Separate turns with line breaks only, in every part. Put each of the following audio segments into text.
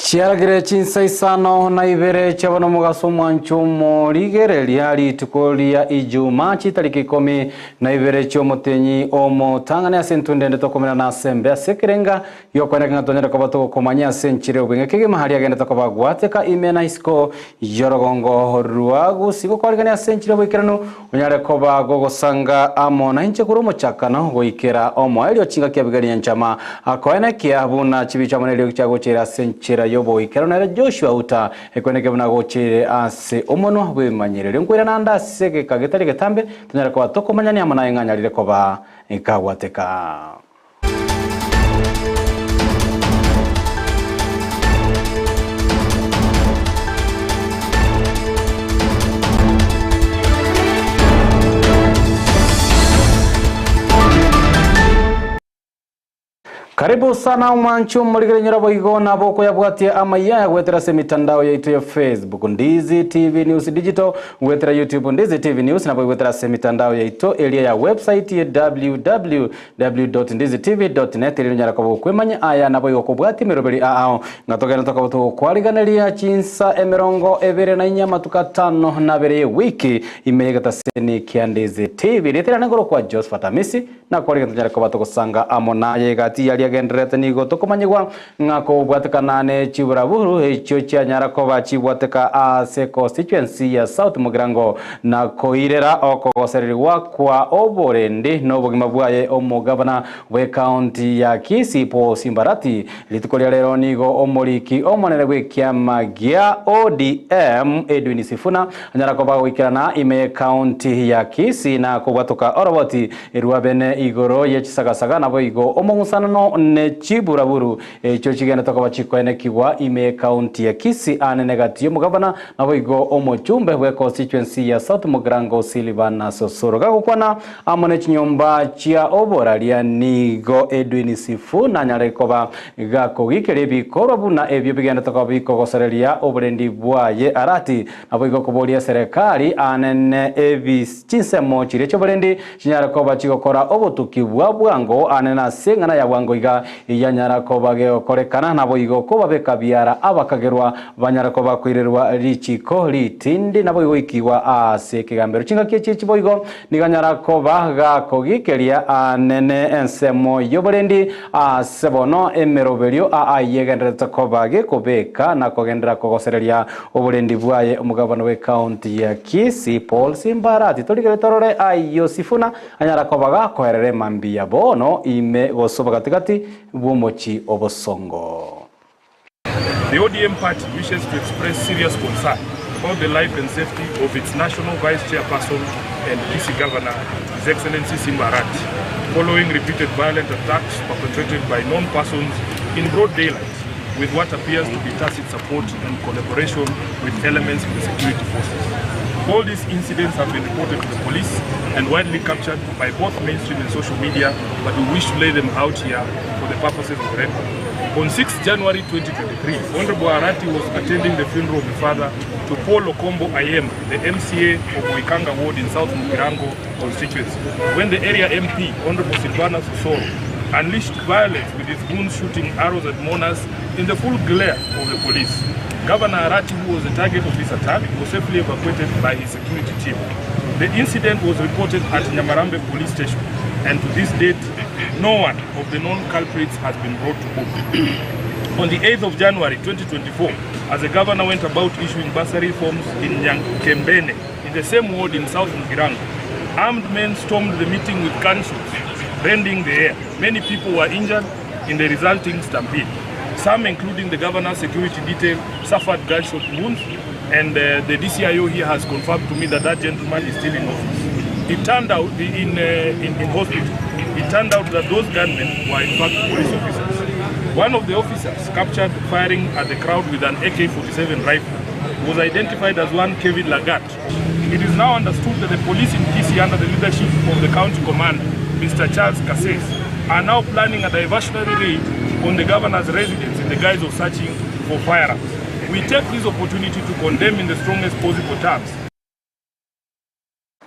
Chiaragire Chinsa Isano na Ibere chabona mugaso mwanchumo ligere liali tukolia Ijumaa tariki 10 na Ibere chomotenyi omo tangane asentunde ndokomena na sembe sekerenga yokwana ngatonyera kabato komanya senchire ubengekege mahali agenda takabagwateka imena isko yorogongo ruagu siko kwaligania asenchire bwikirano unyare koba gogosanga amo na hinche kurumo chakano goikera omo elio chinga kyabigani nchama akoene kiabuna chibicha monelio chago chira senchira yobo ikero na Joshua Auta ekoneke buna gochire ase omono bwemanyerere nkwira nanda sege kagetari getambe tunyara kwa toko manyani amana enganyarire koba ikagwateka. Karibu sana mwanchu mwaligere nyirabo igona boko ya bwatia Amayia ya gwetera se mitandao ya itu ya Facebook Ndizi TV News Digital gwetera YouTube Ndizi TV News na gwetera se mitandao ya itu elia ya website ya www.ndizitv.net ili nyara kwa kwemanya aya na boyo kubwati mirobeli aao ngatoka natoka buto kwaliganelia Chinsa emerongo Ibere na Nyama tukatano na bere wiki imeyegata seni kia Ndizi TV letera ngoro kwa Josephat Amisi na kwaliga nyara kwa buto kusanga amonaye gati ya gendrete nigo tokomanyigwa ngako bwateka nane chiburaburu echo cha nyarakoba chibwateka ase constituency ya South Mugirango na koirera okogosererwa kwa oborende nobugima bwaye omugabana we county ya Kisii po Simbarati litukolia lero nigo omoriki omonere gwe kiama gia ODM Edwin Sifuna nyarakoba wikirana ime county ya Kisii na kubwatoka oroboti irwabene igoro yechisagasaga nabo igo omongusana ne chiburaburu echo chigenda toka chikoene kiwa ime county ya Kisii anenegatiyo mugabana nabo igo omochumbe we constituency ya South Mugirango Silvana Sosoro gakwana amone chinyomba chia oboralia nigo Edwin Sifuna nyarekoba gako gikerebi korobuna ebyo bigenda toka bikogoserelia oburendi bwaye arati nabo igo kubolia serikali anene Chinsa mochire choburendi chinyarekoba chigokora obutuki bwango anena sengana ya bwango iga yanyara kobage okorekana nabo igo koba bekabiara abakagerwa banyara koba kwirerwa richiko litindi nabo igo ikiwa ase kigambero chinga kichi boigo niganyara koba gakogikeria anene ensemo yoborendi asebono emerobelio ayegendera koba gekobeka na kogendera kogosereria oborendi bwaye omugabano we county ya Kisii Paul Simbarati toligere torore ayo Sifuna anyara koba gakoherere mambia bono ime gosoba katikati bumochi obosongo.
The ODM party wishes to express serious concern about the life and safety of its national vice chairperson and Kisii governor, His Excellency Simbarati, following repeated violent attacks perpetrated by known persons in broad daylight with what appears to be tacit support and collaboration with elements of the security forces. All these incidents have been reported to the police and widely captured by both mainstream and social media, but we wish to lay them out here for the purposes of the record. On 6 January 2023, Honorable Arati was attending the funeral of the father to Paul Okombo Ayem, the MCA of Oikanga Ward in South Mugirango constituency, when the area MP, Honorable Silvana Sosoro, unleashed violence with his goons shooting arrows at mourners in the full glare of the police. Governor Arati, who was the target of this attack, was safely evacuated by his security team. The incident was reported at Nyamarambe police station, and to this date, no one of the known culprits has been brought to book. On the 8th of January 2024, as the governor went about issuing bursary forms in Kembene, in the same ward in South Mugirango, armed men stormed the meeting with gunshots, rending the air. Many people were injured in the resulting stampede. Some, including the governor's security detail, suffered gunshot wounds, and the DCIO here has confirmed to me that that gentleman is still in office. It turned out, in hospital, it turned out that those gunmen were in fact police officers. One of the officers, captured firing at the crowd with an AK-47 rifle, was identified as one Kevin Lagat. It is now understood that the police in Kisii, under the leadership of the county commander, Mr. Charles Kasses, are now planning a diversionary raid on the governor's residence in the guise of searching for firearms. We take this opportunity to condemn in the strongest possible terms.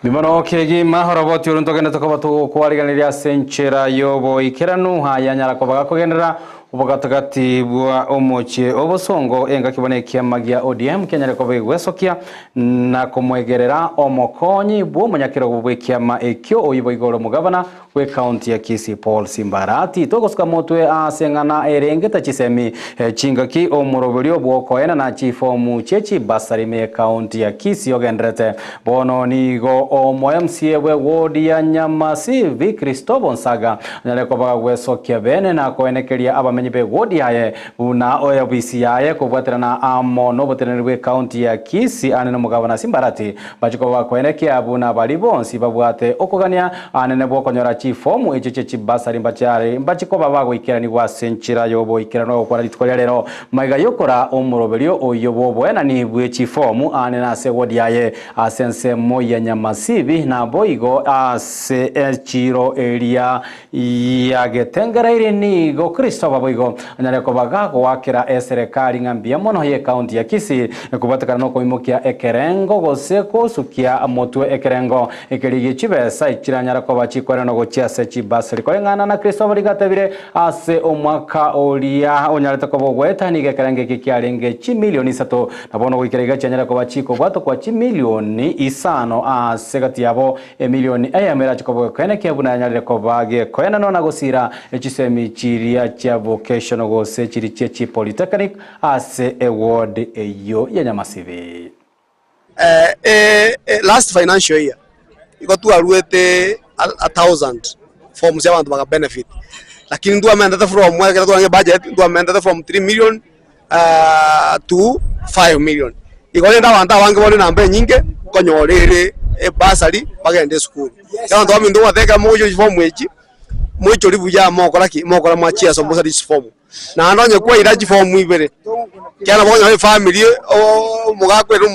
Bimano kegi mahoroboti urunto genda tokobatu kwaliganiria senchera yobo ikeranu haya nyara kobaga kogendera
Ubugatagati bwa omoche obosongo enga kibonekia magia ODM Kenya ko bigwesokia na kumwegerera omokonyi bwo munyakiro bubwekia ma ekyo oyibo igoro mugabana we county ya Kisii Paul Simbarati togoska motwe asengana erengeta chisemi chingaki omurobelio bwokoena na chifomu chechi basarime county ya Kisii ogendrete bono nigo omo MCA we ward ya Nyamasi Christopher Nsaga nyaleko bagwesokia bene na koenekeria abamenyi be ward yaye una oyabisi yaye kubwaterana amono botenerwe county ya Kisii anene mugabana Simbarati bachiko bakoenekia abuna balibonsi babwate okogania anene bwokonyora chifomu echeche chibasari mbachari mbachiko babago ikirani wa senchira yobo ikirano okora litkolya lero maiga yokora omurobelio oyobo bwena ni bwe chifomu anena se ward yaye asense moya Nyamasibi na boigo ase chiro area ya getengereire ni go Christopher boigo anyareko bagago wakira serikali ngambia mono ye county ya Kisii kubatakana no koimokia ekerengo goseko sukia motwe ekerengo ekerigi chibesa ikiranyara ko bachikorera no gochia sechi basari ko ngana na Christopher ligatebire ase omwaka olia onyareta ko bogweta ni gekerenge kikiarenge chi milioni 3 nabono gukirega chanyara ko bachiko bwato kwa chi milioni Isano ase gati yabo milioni ayamera chiko kwene kebuna nyareta ko bage kwena no nagosira echisemi chiria cha vocational gose chiri chechi polytechnic ase award eyo ya Nyamasibi.
Last financial year got to aruete 1,000 forms ya bantu baka benefit, lakini ndio ameenda from mwaka ndio budget ndio ameenda from 3 million to 5 million igone nda wanda wange bone nambe nyinge konyorere basari bagende school ya ndio amindo wateka moyo form echi moyo libuya mokora mwachia sombosa this form na ndonye kwa iraji form Ibere kana bonyo family o mugakwera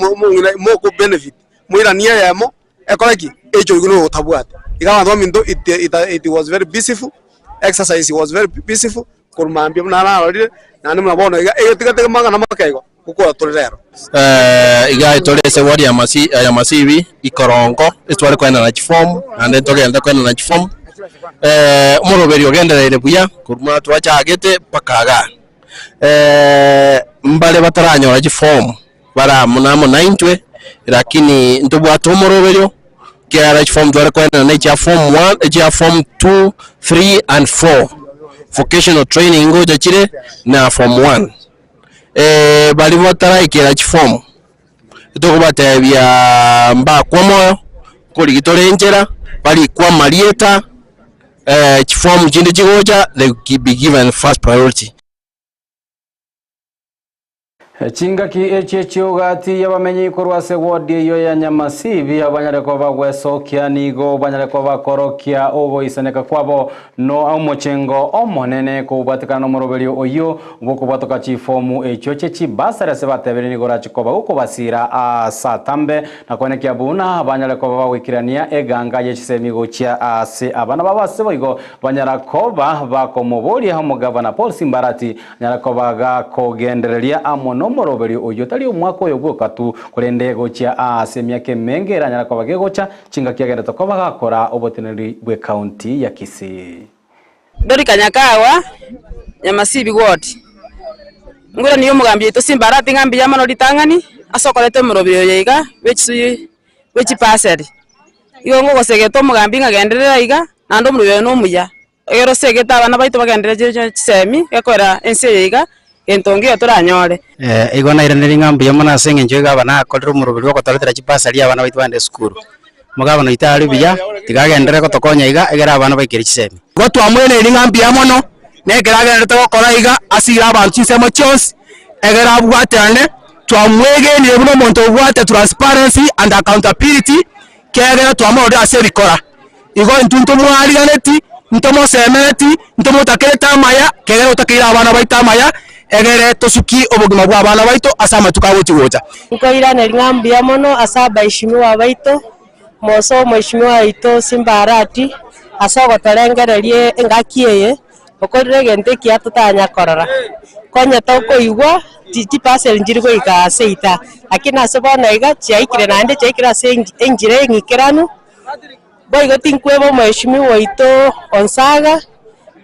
moko benefit mwira niya yamo ekolaki echo iguno tabwata ikawa ndo mindo it was very peaceful exercise was very peaceful kurmambia na rorire na nimwe bono tigate manga na makego kuko torero
iga itolese wadi ya Masibi ikorongo itwale kwenda na form and togenda kwenda na form umuroberi ogenderere buya kuruma twachagete pakaga mbale bataranyora form bara munamo 90 lakini ndubwato umuroberi kera form twale kwenda na form 1 form 2 3 and 4 vocational training ngoja chire na form 1 bali botara ikera form itokubatebya mba kwa moyo kuri gitorenjera bali kwa marieta form jinde jigoja they be given first priority.
Chingaki echechio gati yabamenyi korwase ward yo ya Nyamasibi abanyareko bagwesokia nigo banyareko bakorokia obo isaneka kwabo no omochengo omonene kubatikana morobelio oyo bokubatoka chifomu echoche chibasara sebatebere nigo rachikoba ukobasira satambe na konekia buna banyareko bawikirania eganga yechisemigo chia ase abana babase boigo banyarakoba bakomobori ha mugabana Paul Simbarati nyarakoba ga kogendereria amono moroberi oyo tali omwaka oyo gwokatu kurende gocha asemiake mengera nyara kwa bagegocha chinga kiagenda tokoba gakora oboteneri bwe county ya Kisii
Dori kanyakawa Nyamasibi ward ngura niyo mugambi to Simbarati ngambi ya mano litangani asokolete moroberi oyiga wechi paseri iyo ngo gosegeto mugambi ngagenderera iga nando murubyo no muya ero segeta abana baito bagendereje semi yakora ense yiga entongi aturanyore
igona iraneri ngambi yamana senge njoga abana akorera umurubiri wako taletera chipasari abana baitu bande school mugabano itari biya tigagendere ko tokonya iga egera abana baikiri chisemi
Gotu amwene iri ngambi yamono negeragendere to kora iga asira abantu chisemo chos egera bwatane twamwege ni ebuno monto bwate transparency and accountability kegera twamode aserikora igo ntunto mwali ganeti ntomo semeneti ntomo taketa maya kegera utakira abana baita maya egere tosuki obugima bwa abana baito asama tukawotiwota
nkoira ne ngambi yamono asaba ishimiwa baito moso mwishimiwa ito Simbarati asogo torengererie ngakieye okorire gente kiatutanya korora konya toko igwa titi pasel njiriko ikaseita lakini asebona iga chaikire nande chaikira se enjire ngikiranu boigo tinkwebo mwishimiwa ito Onsaga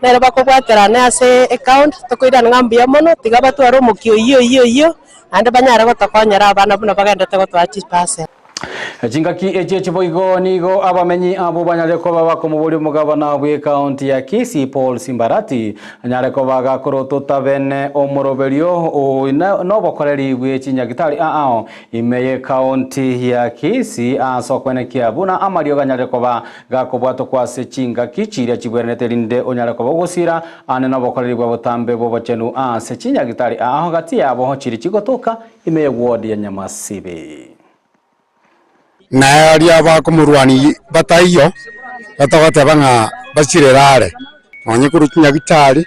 nere bakobwaterane ase account tokoirana ng'ambuya mono tiga batwara omokio iyo ande banyara gotokonyera abana buna bagendete gotwara chipase
Chingaki eche chiboigo nigo abamenyi abo banyare ko baba ko mubuli mugabana bwe county ya Kisii Paul Simbarati anyare ko baga koroto tabene omoroberio no bokoreri bwe chinyagitari ao imeye county ya Kisii asokwene kiabuna amario ganyare ko baga kobwato kwase chingaki chiria chibwernete linde onyare ko bogosira ane no bokoreri bwa botambe bo bachenu ase chinyagitari ao gati yabo chiri chigotoka imeye ward ya Nyamasibe
na aria bakumurwani bataiyo batagotebanga bachirerare onye kurukinya gitari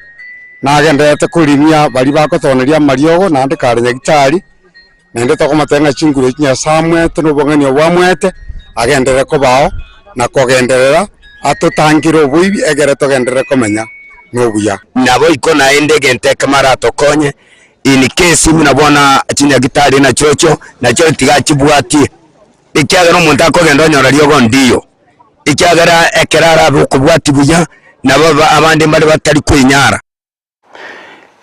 na agendete kurimia bari bakotoneria mariogo na ndikare nyagitari nende tokomatenga chinguru kinya samwe tunobongani obwamwete agendere ko bao na kogenderera atotangiro buibi egere togendere komenya nobuya
nabo ikona ende gente kamara tokonye in case munabona chinyagitari na chocho na chocho tigachibwati ikiagera omuntu akogenda onyora riogo ndiyo ikiagera ekerara bukubwati buya nabo abandi bari batari kwinyara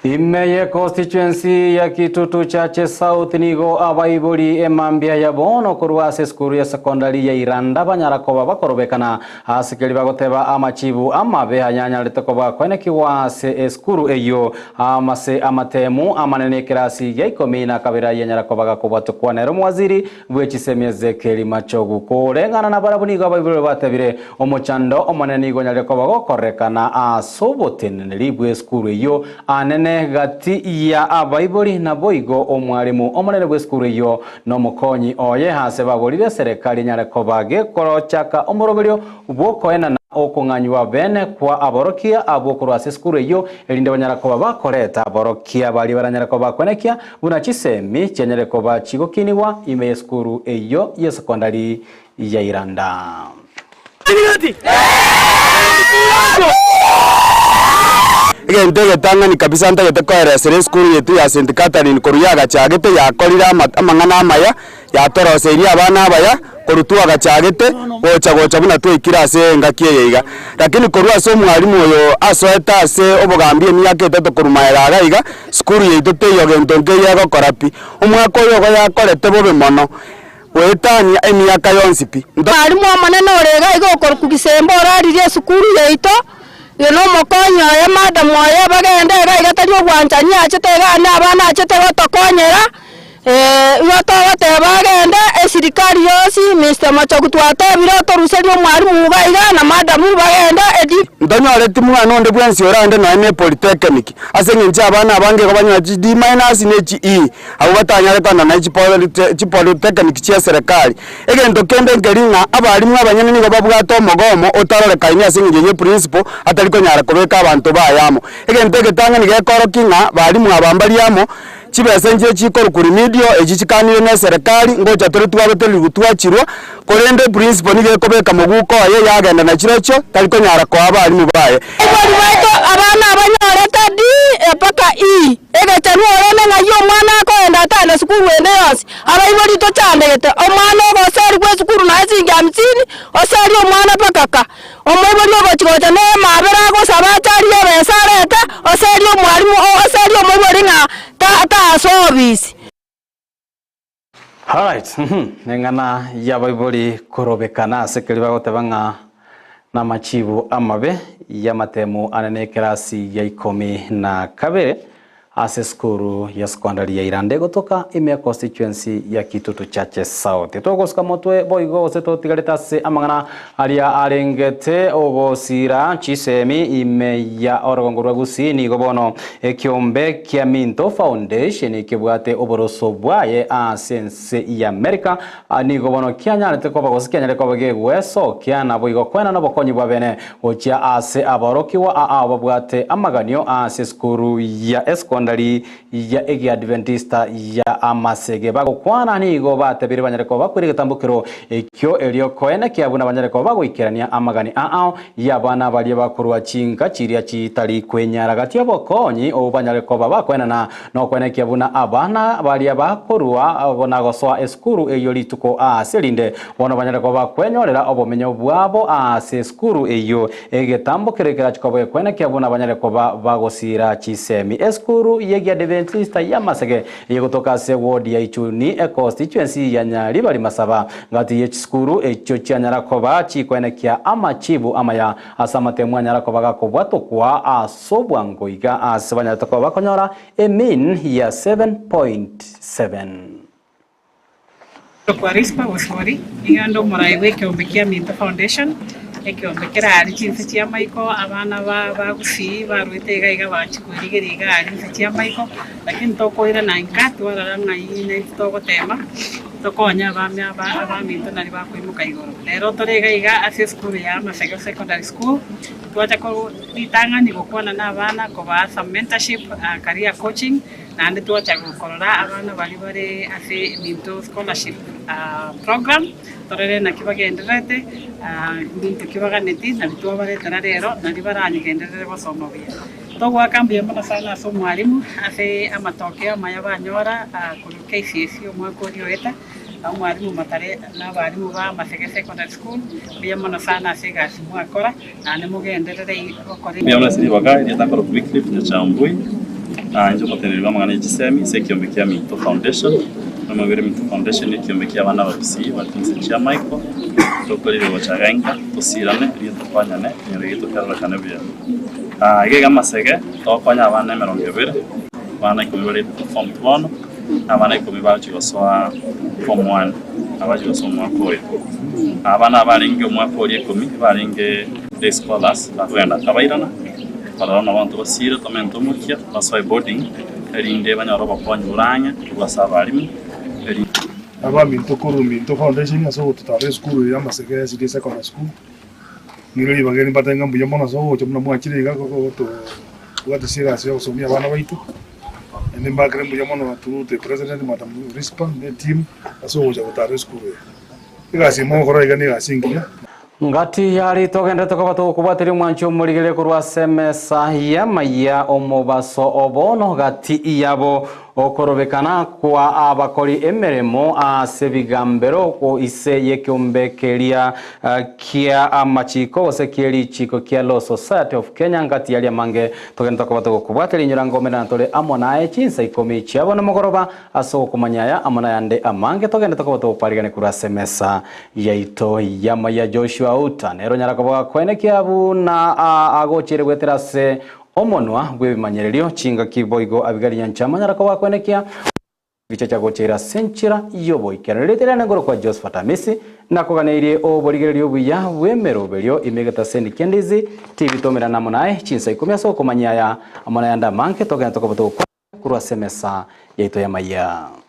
Imeye constituency ya Kitutu Chache South nigo abaiburi emambia ya bono kuruase skuru ya sekondari ya Iranda banyara koba bakorobekana asikeli bagoteba amachibu amabe hanyanya litekoba kwene kiwase skuru eyo amase amatemu amanene kirasi ya ikomina kabira yanyara koba gakoba tukwanero mwaziri bwechisemeze keli machogu kurengana na barabunigo abaiburi batebire omochando omanene go nyale koba gokorekana asoboten libwe skuru eyo anene gati ya abaibori na boigo omwarimu omonene bweskuru yo no mukonyi oye hase bagorire serikali nyare kobage korochaka omoroberio bwokoena na okunganywa bene kwa aborokia abokuru aseskuru yo elinde banyara koba bakoreta aborokia bali baranyara koba konekia buna chisemi chenyere koba chigokiniwa imeskuru eyo ya sekondari ya Iranda
Ndege tangani kabisa ndagete koeresere skuru yetu ya St Catherine koruyaga chagete yakorira amangana amaya yatoroseiria abana abaya korutua gachagete gocha buna twikirase ngakiyeiga lakini korwa so mwalimu oyo asoeta ase obogambie emyaka 3 korumaera agaiga skuru yetu teyogento ngeya gokorapi omwaka oyo goyakorete bobe mono wetania emyaka yonsipi
mwalimu omonene orega igokora kugisemba oraririe skuru yeito no mokonyo ya madam oya bagende igatari ogwanchanya achitega na abana achitega tokonyera igotogote bagende esirikali yosi Mr. Machogu twatebire toruserio mwarimu baiga na madam bagende edi
ndonyore timwana onde bwensi orande no ene polytechnic asengenja abana abange gobanywa D- ne abo batanyare tanda na polytechnic chia serikali egento kende ngeringa abalimu abanyene nigo babwato omogomo otarorekaine asengenje principal atari konyara kobeka abantu bayamo egento getanga nigekoro kinga balimu abambaliamo chibesenje chikoro kuri media ejichikanire na serikali ngoja tore twabeteli gutwachirwa korende principal nige kobeka muguko aye yagenda na chirocho taliko nyara kwa abalimu baye
bali baito abana abanyoreta di paka egachanu orene ngayo mwana ko enda tanda skuru ende yose abaibori to chandegete omwana ogoseri gwe skuru na esinga 50 oseri omwana pakaka omwibori ogochigocha ne mabera gosaba chari ebesarete oseri omwarimu oseri omwibori nga ta service.
Alright, nengana yabaibori korobekana sekeli bagotebanga na machibu amabe ya matemu anene kirasi ya 12 ase skuru ya sekondari ya Irande gotoka ime constituency ya Kitutu Chache South togoska motwe boigo seto tigareta se amangana aria arengete ogosira chisemi ime ya orogongorwa Gusii ni gobono ekiombe kia Minto Foundation kibwate oboroso bwaye asense ya America ni gobono kianya teko bagosikia nyare ko bagegweso kiana boigo kwena no bokonyi bwabene ochia ase aborokiwa babwate amaganio ase skuru ya Escon secondary ya egi Adventista ya Amasege bagukwana nigo batebire banyareko bakwire gitambukiro ekyo elio koene kiabuna banyareko bagwikirania amagani ya bana bali bakurwa chinka chiria chitali kwenyara gatio bokonyi obanyareko babakwena no kwene kiabuna abana bali bakurwa bona goswa eskuru eyo lituko aselinde bono banyareko bakwenyorera obomenyo bwabo ase skuru eyo egetambukire kirachikobo kwene kiabuna banyareko bagosira chisemi eskuru yegi Adventista ya Masege yegotoka se ward ya Ichuni constituency ya Nyali bali masaba ngati yechskuru echo cyanyarakoba chikwene kya amachibu amaya asamate mwanyarakoba gakobwato kwa asobwangoiga asabanyarakoba konyora emin ya 7.7
kwa rispa wasori ingando moraiwe kyobekia Minto Foundation ekyombekera ari Chinsa cia maiko abana ba Gusii barwete gaiga bachikurigeriga ari Chinsa cia maiko lakini tokoira na inkatu wararanga ine togotema tokonya bamya ba Minto nari bakwimuka igoro lero torega iga ase school ya Masege secondary school twacha ko ditanga ni gukwana na abana ko ba mentorship career coaching na ndi twacha gukorora abana bali bare ase Minto scholarship program torere na kibagenderete bintu kibaganeti na bitu baretera rero na libaranyigenderere basoma bia togwa kambia mbona sana so mwalimu ase amatokeo maya banyora ku KCSE omwaka orioeta mwalimu matare na barimu ba Masege secondary school bia mbona sana ase gasi mwakora na nemugenderere okore
bia mbona siri waga ya takoro quickly ya chambui njo moteneri bamwana y'Gisemi sekiombekya Minto Foundation Amabere Minto Foundation ekiombekya abana ba Gusii ba Chinsa cia maiko tokorire gochagenga tosirane rio topanyane nyere gitokara kana bia igega Masege topanya abana 20 bana kumibare form 1 abana kumibare chigoswa form 1 abaji gosoma kore abana baringe umwaka ori 10 baringe day scholars bagenda kabairana para na bantu basira tamento mukia basoi boarding erinde banyaro bakonyuranya tubasaba alimu
aba Minto Minto Foundation aso tutare school ya Masege City Secondary School ngiro bageni batenga mbuya mona so chomna mwachire ga ko to wata sira sio somia bana baitu ende bagre mbuya mona tu te president madam Rispa ne team aso tutare school igasi mo kora igani gasingia
ngati yari togende tokabatu kubatiri mwancho muligele kurwa semesa ya maya omobaso obono gati iyabo okorobekana kwa abakori emeremo asebigambero ko ise yekyombekeria kia amachiko sekeli chiko kia Law Society of Kenya ngati yali mange togende tokabatu kubatiri nyurango mena tole amonae Chinsa ikomi chiabo no mogoroba aso kumanyaya amona yande amange togende tokabatu parigane kurwa semesa yaito ya maya Joshua Auta nero nyarakoba kwene kiabu na agochire gweterase omonwa gwebimanyererio chinga kiboigo abigari nyanchama nyarakoba kwenekia bicha chagochera senchira yoboikera letera ngoro kwa Josephat Amisi nakoganeirie oborigererio buya wemerobelio imegata sendi Ndizi TV tomera namonae Chinsa ikomya so komanyaya amana yanda manke togena tokoboto kurwa semesa yaito ya maya.